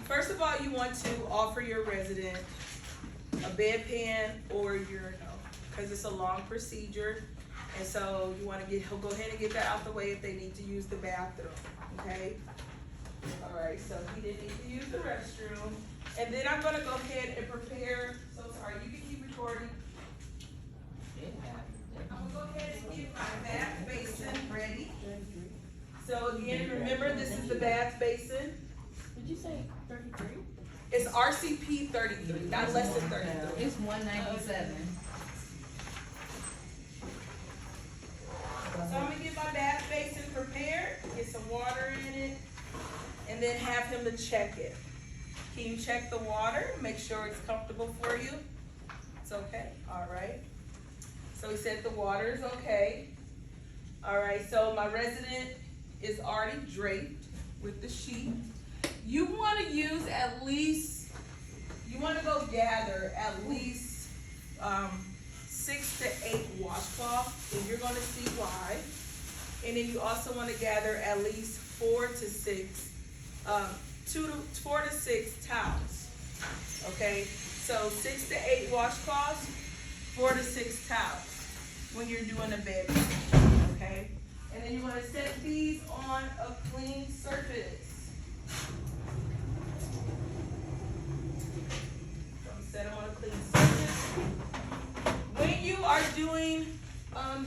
First of all, you want to offer your resident a bedpan or urinal, because it's a long procedure. And so you want to go ahead and get that out the way if they need to use the bathroom, okay? All right, so he didn't need to use the restroom. And then I'm gonna go ahead and prepare, so sorry, you can keep recording. I'm gonna go ahead and get my bath basin ready. So again, remember, this is the bath basin. Did you say 33? It's RCP 33, not less than 33. It's 197. So I'm gonna get my bath basin prepared, get some water in it, and then have him to check it. Can you check the water? Make sure it's comfortable for you. It's okay, all right. So he said the water is okay. All right, so my resident is already draped with the sheet. You wanna use at least, you wanna go gather at least 6 to 8 washcloths, and you're gonna see why. And then you also wanna gather at least 4 to 6 towels, okay? So 6 to 8 washcloths, 4 to 6 towels when you're doing a bed, okay? And then you wanna set these on a clean surface. So I'm set them on a clean surface. When you are doing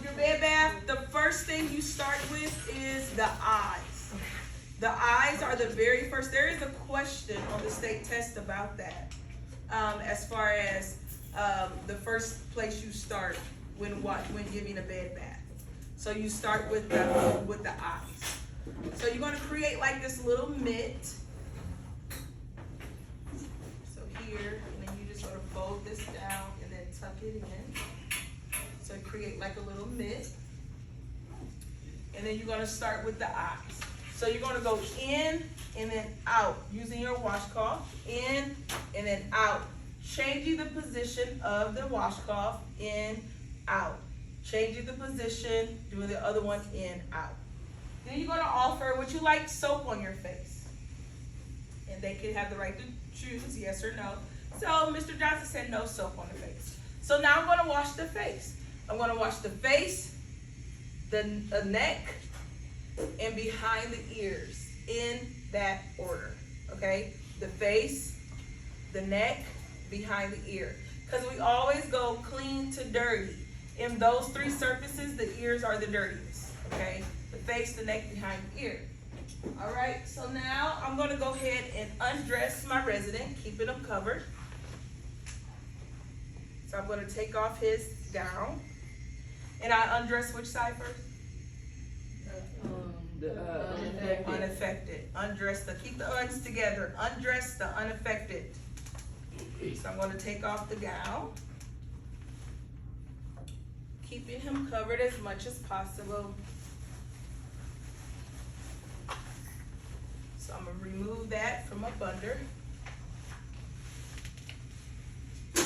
your bed bath, the first thing you start with is the eyes. The eyes are the very first. There is a question on the state test about that, as far as the first place you start when giving a bed bath. So you start with the eyes. So you're going to create like this little mitt. So here, and then you just sort of fold this down and then tuck it in. So create like a little mitt. And then you're going to start with the eyes. So you're going to go in and then out using your washcloth, in and then out. Changing the position of the washcloth, in, out. Changing the position, doing the other one, in, out. Then you're going to offer, would you like soap on your face? And they can have the right to choose yes or no. So Mr. Johnson said no soap on the face. So now I'm going to wash the face. I'm going to wash the face, the neck, and behind the ears in that order, okay? The face, the neck, behind the ear. Because we always go clean to dirty. In those 3 surfaces, the ears are the dirtiest, okay? The face, the neck, behind the ear. All right, so now I'm gonna go ahead and undress my resident, keeping him covered. So I'm gonna take off his gown. And I undress which side first? Unaffected. Undress keep the uns together. Undress the unaffected. So I'm going to take off the gown, keeping him covered as much as possible. So I'm going to remove that from up under. Roll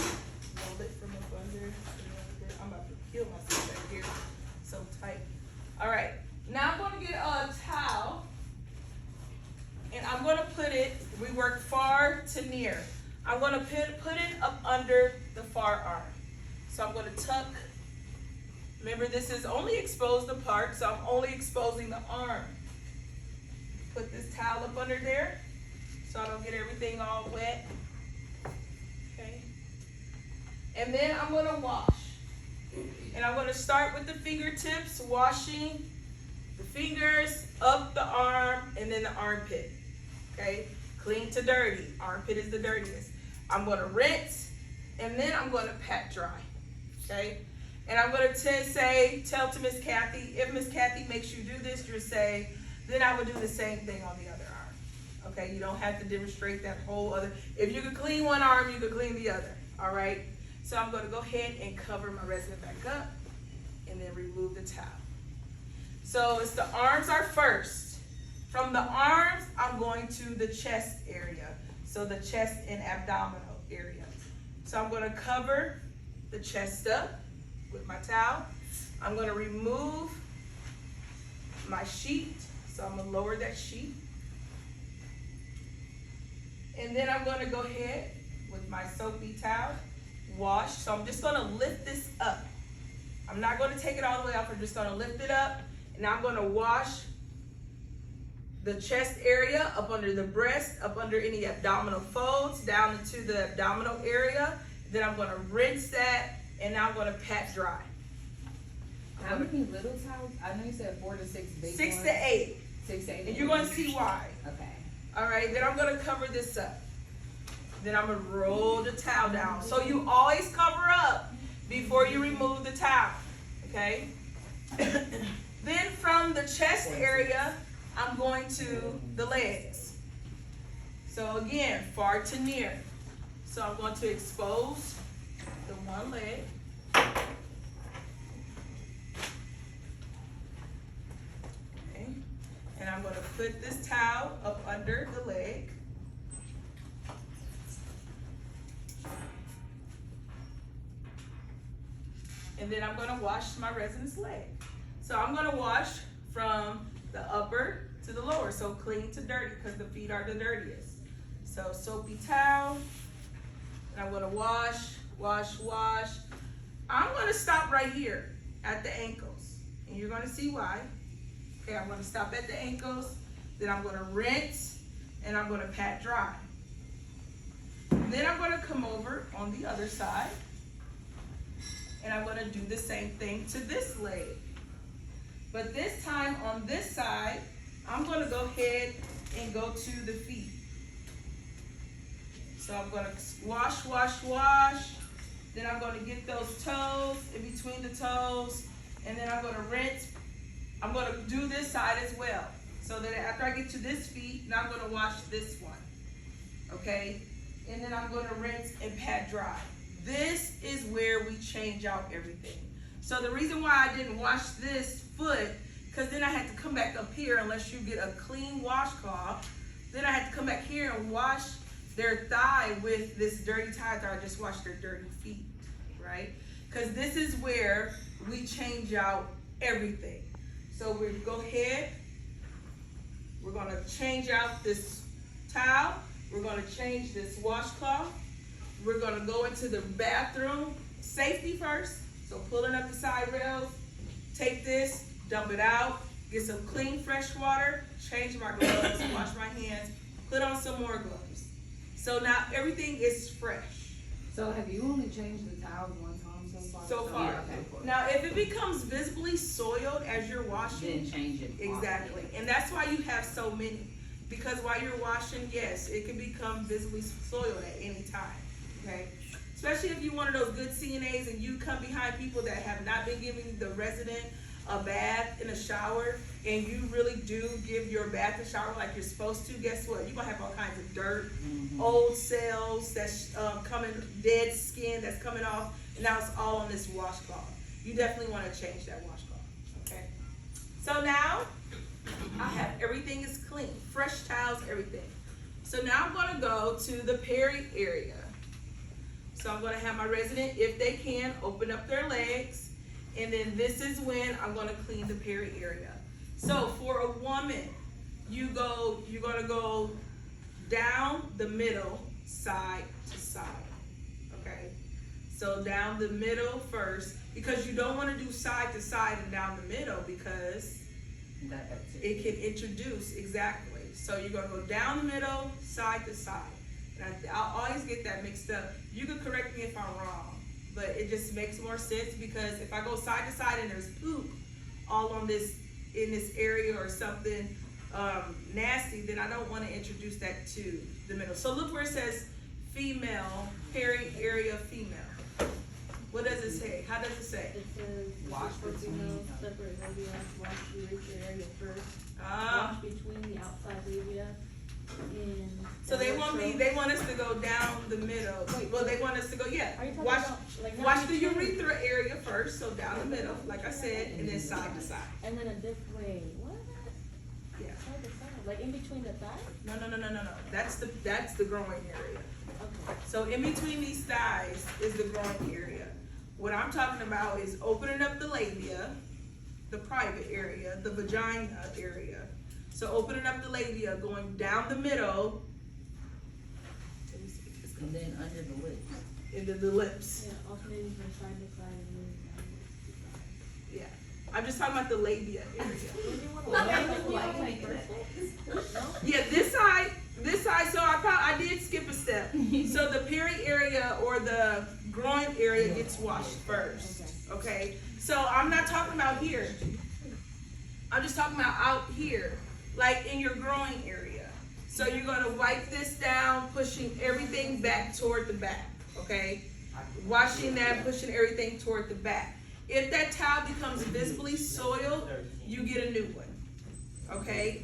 it from up under. I'm about to kill myself back here. So tight. All right. Now I'm going to get a towel, and I'm going to put it, we work far to near. I'm going to put it up under the far arm. So I'm going to tuck, remember this is only exposed the part, so I'm only exposing the arm. Put this towel up under there, so I don't get everything all wet. Okay. And then I'm going to wash. And I'm going to start with the fingertips, washing the fingers, up the arm, and then the armpit, okay? Clean to dirty. Armpit is the dirtiest. I'm going to rinse, and then I'm going to pat dry, okay? And I'm going to tell to Miss Kathy, if Miss Kathy makes you do this, you'll say, then I would do the same thing on the other arm, okay? You don't have to demonstrate that whole other. If you could clean one arm, you could clean the other, all right? So I'm going to go ahead and cover my resident back up, and then remove the towel. So it's the arms are first. From the arms, I'm going to the chest area. So the chest and abdominal area. So I'm going to cover the chest up with my towel. I'm going to remove my sheet. So I'm going to lower that sheet. And then I'm gonna go ahead with my soapy towel, wash. So I'm just gonna lift this up. I'm not gonna take it all the way off, I'm just gonna lift it up. And I'm gonna wash the chest area, up under the breast, up under any abdominal folds, down into the abdominal area. Then I'm gonna rinse that, and now I'm gonna pat dry. How many little towels? I know you said 4 to 6 big 6 ones. to 8, 6 to 8. and you're gonna see why. Okay. All right, then I'm gonna cover this up. Then I'm gonna roll the towel down. So you always cover up before you remove the towel, okay? Then from the chest area, I'm going to the legs. So again, far to near. So I'm going to expose the one leg. Okay. And I'm going to put this towel up under the leg. And then I'm going to wash my resident's leg. So I'm going to wash from the upper to the lower, so clean to dirty, because the feet are the dirtiest. So soapy towel, and I'm going to wash, wash, wash. I'm going to stop right here at the ankles, and you're going to see why. Okay, I'm going to stop at the ankles, then I'm going to rinse, and I'm going to pat dry. Then I'm going to come over on the other side, and I'm going to do the same thing to this leg. But this time on this side, I'm going to go ahead and go to the feet. So I'm going to wash, wash, wash. Then I'm going to get those toes in between the toes. And then I'm going to rinse. I'm going to do this side as well. So that after I get to this feet, now I'm going to wash this one. Okay? And then I'm going to rinse and pat dry. This is where we change out everything. So the reason why I didn't wash this foot, because then I had to come back up here unless you get a clean washcloth. Then I had to come back here and wash their thigh with this dirty tie that I just washed their dirty feet, right? Because this is where we change out everything. So we go ahead, we're gonna change out this towel, we're gonna change this washcloth, we're gonna go into the bathroom, safety first, so pulling up the side rails, take this, dump it out, get some clean fresh water, change my gloves, wash my hands, put on some more gloves. So now everything is fresh. So have you only changed the towels one time so far? So far. Yeah, okay. Now if it becomes visibly soiled as you're washing, Then change it. exactly. And that's why you have so many. Because while you're washing, yes, it can become visibly soiled at any time, okay? Especially if you're one of those good CNAs and you come behind people that have not been giving the resident a bath and a shower, and you really do give your bath and shower like you're supposed to, guess what? You're gonna have all kinds of dirt, old cells that's coming, dead skin that's coming off, and now it's all on this washcloth. You definitely wanna change that washcloth, okay? So now, I have everything is clean, fresh towels, everything. So now I'm gonna go to the peri area. So I'm gonna have my resident, if they can, open up their legs. And then this is when I'm gonna clean the peri area. So for a woman, you're gonna go down the middle, side to side, okay? So down the middle first, because you don't wanna do side to side and down the middle because it can introduce, exactly. So you're gonna go down the middle, side to side. And I'll always get that mixed up. You can correct me if I'm wrong, but it just makes more sense because if I go side to side and there's poop all on this, in this area or something nasty, then I don't want to introduce that to the middle. So look where it says female, peri area female. What does it say? How does it say? It says, Wash for females, separate labia, wash the urethra area first, Ah, wash between the outside labia and. so they want us to go down the middle. Well, they want us to go, yeah. Are you talking Wash, about, like, not wash the between- urethra area first, so down the middle, like I said, and then side to side. And then a different way, what? Yeah. Side to side, like in between the thighs? No. That's the growing area. Okay. So in between these thighs is the growing area. What I'm talking about is opening up the labia, the private area, the vagina area. So opening up the labia, going down the middle, And then under the lips. into the lips. Yeah, alternating from side to side and moving downwards to side. Yeah, I'm just talking about the labia area. No? Yeah, this side, so I did skip a step. So the peri area or the groin area gets washed first, okay? So I'm not talking about here. I'm just talking about out here, like in your groin area. So you're gonna wipe this down, pushing everything back toward the back, okay? Washing that, pushing everything toward the back. If that towel becomes visibly soiled, you get a new one, okay?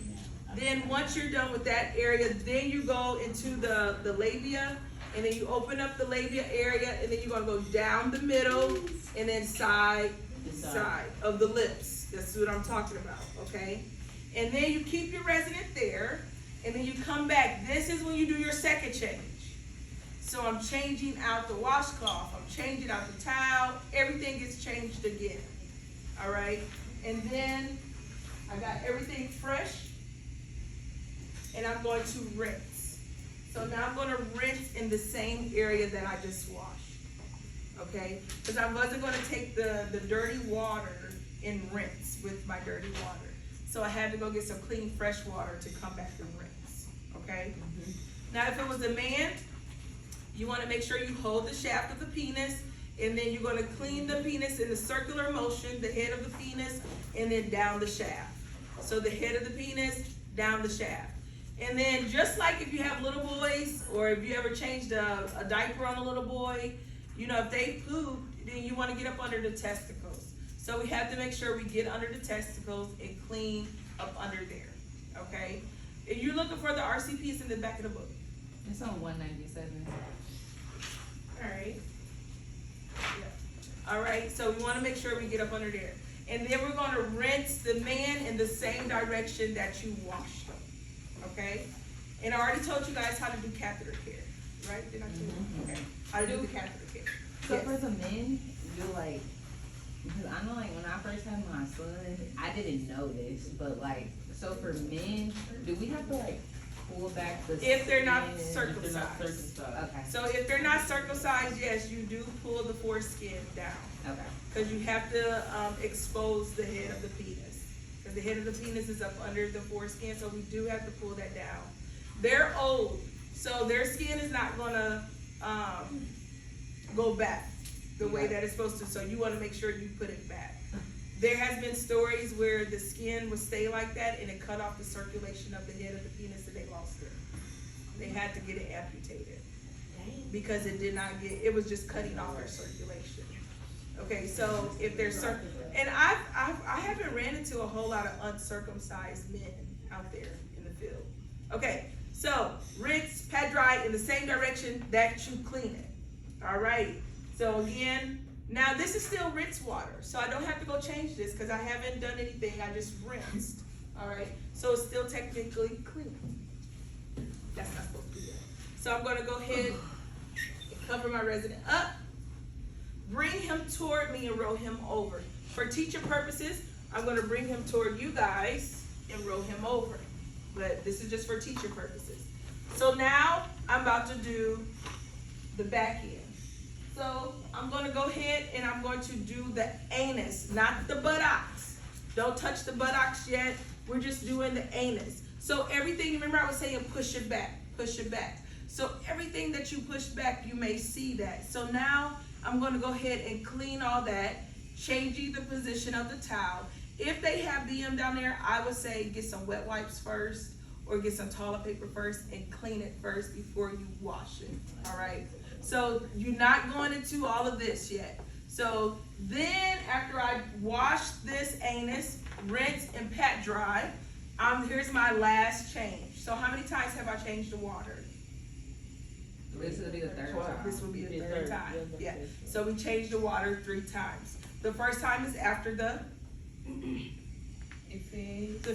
Then once you're done with that area, then you go into the labia, and then you open up the labia area, and then you're gonna go down the middle, and then side of the lips. That's what I'm talking about, okay? And then you keep your resident there, and then you come back. This is when you do your second change. So I'm changing out the washcloth, I'm changing out the towel, everything gets changed again, all right? And then I got everything fresh, and I'm going to rinse. So now I'm gonna rinse in the same area that I just washed, okay? Because I wasn't gonna take the dirty water and rinse with my dirty water. So I had to go get some clean, fresh water to come back and rinse, okay? Now if it was a man, you wanna make sure you hold the shaft of the penis, and then you're gonna clean the penis in a circular motion, the head of the penis, and then down the shaft. So the head of the penis, down the shaft. And then just like if you have little boys, or if you ever changed a diaper on a little boy, you know, if they poop, then you wanna get up under the testicles. So we have to make sure we get under the testicles and clean up under there, okay? If you're looking for the RCP, it's in the back of the book. It's on 197. Alright. Yeah. Alright, so we wanna make sure we get up under there. And then we're gonna rinse the man in the same direction that you washed them, okay? And I already told you guys how to do catheter care, right? Did I tell you? Okay, how to do the catheter care. So Yes. for the men, do like, because I know like when I first had my son, I didn't know this, but like, so for men, do we have to like pull back the If they're not skin? circumcised. Okay, So if they're not circumcised, yes, you do pull the foreskin down. okay. Because you have to expose the head of the penis. Because the head of the penis is up under the foreskin, so we do have to pull that down. They're old, so their skin is not gonna go back the way that it's supposed to, so you wanna make sure you put it back. There has been stories where the skin would stay like that and it cut off the circulation of the head of the penis and they lost it. They had to get it amputated because it did not get, it was just cutting off their circulation. Okay, so if there's and I haven't ran into a whole lot of uncircumcised men out there in the field. Okay, so rinse, pat dry in the same direction that you clean it. All right, so again, now this is still rinse water, so I don't have to go change this because I haven't done anything, I just rinsed. All right, so it's still technically clean. That's not supposed to be there. So I'm gonna go ahead and cover my resident up. Bring him toward me and roll him over. For teacher purposes, I'm gonna bring him toward you guys and roll him over. But this is just for teacher purposes. So now I'm about to do the back end. So I'm gonna go ahead and I'm going to do the anus, not the buttocks. Don't touch the buttocks yet. We're just doing the anus. So everything, remember I was saying push it back, push it back. So everything that you push back, you may see that. So now I'm gonna go ahead and clean all that, changing the position of the towel. If they have BM down there, I would say get some wet wipes first or get some toilet paper first and clean it first before you wash it, all right? So you're not going into all of this yet. So then after I wash this anus, rinse and pat dry, here's my last change. So how many times have I changed the water? This will be the third time. This will be the third time, yeah. So we changed the water 3 times. The first time is after the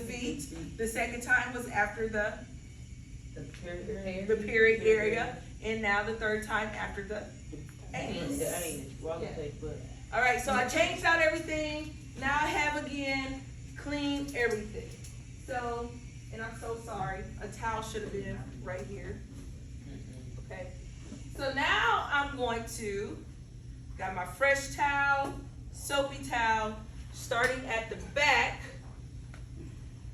feet. The second time was after the period area. And now the third time after the anus. All right, so I changed out everything. Now I have again cleaned everything. So, and I'm so sorry, a towel should have been right here. Okay, so I'm going to, got my fresh towel, soapy towel, starting at the back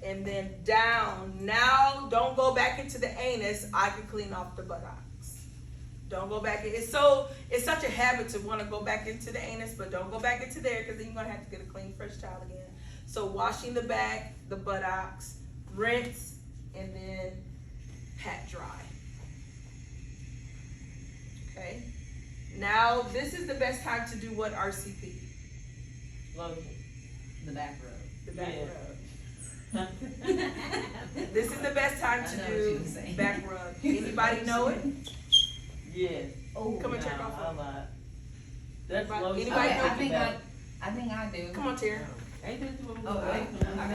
and then down. Now, don't go back into the anus. I can clean off the buttocks. Don't go back in. It's such a habit to want to go back into the anus, but don't go back into there because then you're gonna have to get a clean, fresh towel again. So washing the back, the buttocks, rinse, and then pat dry. Okay. Now this is the best time to do what RCP? Lotion. The back rub. The back Yeah. rub. This is the best time I to know what you do were saying. back rub. Anybody know it? Yes. Oh, Come and check Nah, off I on it. lied. That's Anybody- lotion. anybody okay, know I think I do. Come on, Tara. Ain't that what we Oh, like? I